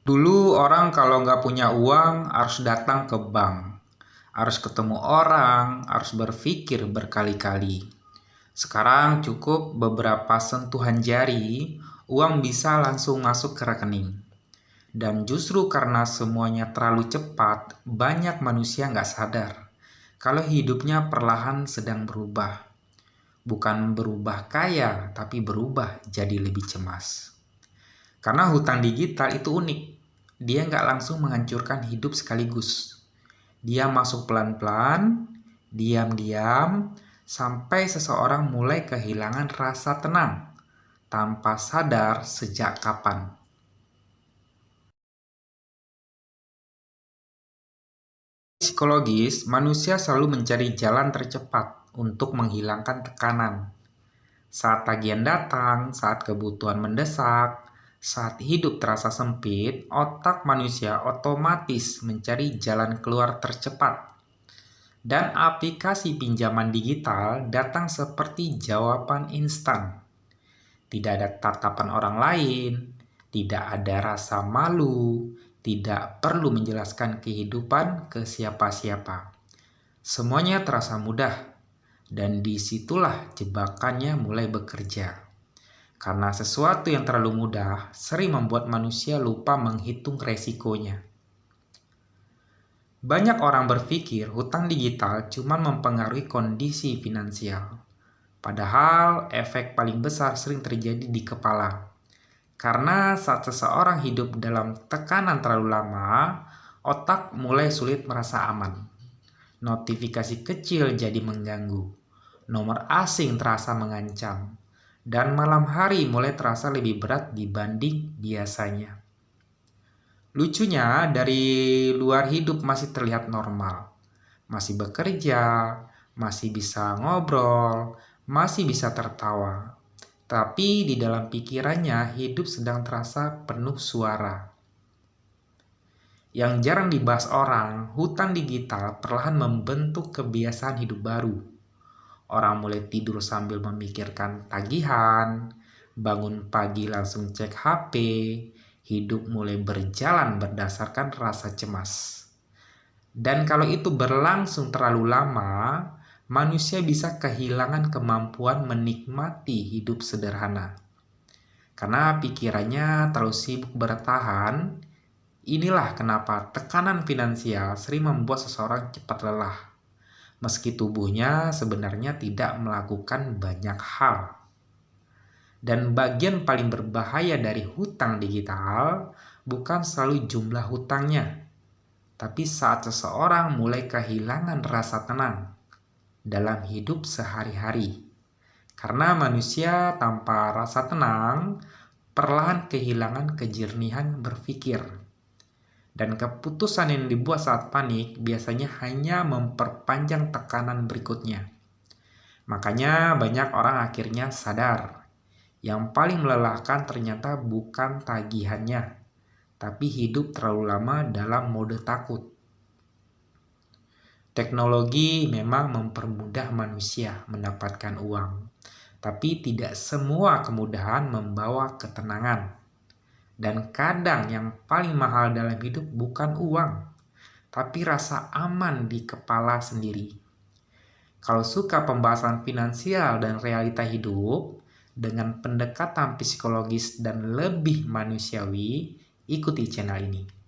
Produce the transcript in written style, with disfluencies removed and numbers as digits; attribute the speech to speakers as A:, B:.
A: Dulu orang kalau nggak punya uang harus datang ke bank, harus ketemu orang, harus berpikir berkali-kali. Sekarang cukup beberapa sentuhan jari, uang bisa langsung masuk ke rekening. Dan justru karena semuanya terlalu cepat, banyak manusia nggak sadar kalau hidupnya perlahan sedang berubah. Bukan berubah kaya, tapi berubah jadi lebih cemas. Karena hutang digital itu unik. Dia nggak langsung menghancurkan hidup sekaligus. Dia masuk pelan-pelan, diam-diam, sampai seseorang mulai kehilangan rasa tenang tanpa sadar sejak kapan. Psikologis, manusia selalu mencari jalan tercepat untuk menghilangkan tekanan. Saat tagihan datang, saat kebutuhan mendesak, saat hidup terasa sempit, otak manusia otomatis mencari jalan keluar tercepat. Dan aplikasi pinjaman digital datang seperti jawaban instan. Tidak ada tatapan orang lain, tidak ada rasa malu, tidak perlu menjelaskan kehidupan ke siapa-siapa. Semuanya terasa mudah, dan disitulah jebakannya mulai bekerja. Karena sesuatu yang terlalu mudah sering membuat manusia lupa menghitung resikonya. Banyak orang berpikir hutang digital cuma mempengaruhi kondisi finansial. Padahal efek paling besar sering terjadi di kepala. Karena saat seseorang hidup dalam tekanan terlalu lama, otak mulai sulit merasa aman. Notifikasi kecil jadi mengganggu. Nomor asing terasa mengancam. Dan malam hari mulai terasa lebih berat dibanding biasanya. Lucunya, dari luar hidup masih terlihat normal. Masih bekerja, masih bisa ngobrol, masih bisa tertawa. Tapi di dalam pikirannya hidup sedang terasa penuh suara. Yang jarang dibahas orang, hutang digital perlahan membentuk kebiasaan hidup baru. Orang mulai tidur sambil memikirkan tagihan, bangun pagi langsung cek HP, hidup mulai berjalan berdasarkan rasa cemas. Dan kalau itu berlangsung terlalu lama, manusia bisa kehilangan kemampuan menikmati hidup sederhana. Karena pikirannya terlalu sibuk bertahan, inilah kenapa tekanan finansial sering membuat seseorang cepat lelah. Meski tubuhnya sebenarnya tidak melakukan banyak hal. Dan bagian paling berbahaya dari hutang digital bukan selalu jumlah hutangnya, tapi saat seseorang mulai kehilangan rasa tenang dalam hidup sehari-hari. Karena manusia tanpa rasa tenang perlahan kehilangan kejernihan berpikir. Dan keputusan yang dibuat saat panik biasanya hanya memperpanjang tekanan berikutnya. Makanya banyak orang akhirnya sadar, yang paling melelahkan ternyata bukan tagihannya, tapi hidup terlalu lama dalam mode takut. Teknologi memang mempermudah manusia mendapatkan uang, tapi tidak semua kemudahan membawa ketenangan. Dan kadang yang paling mahal dalam hidup bukan uang, tapi rasa aman di kepala sendiri. Kalau suka pembahasan finansial dan realita hidup dengan pendekatan psikologis dan lebih manusiawi, ikuti channel ini.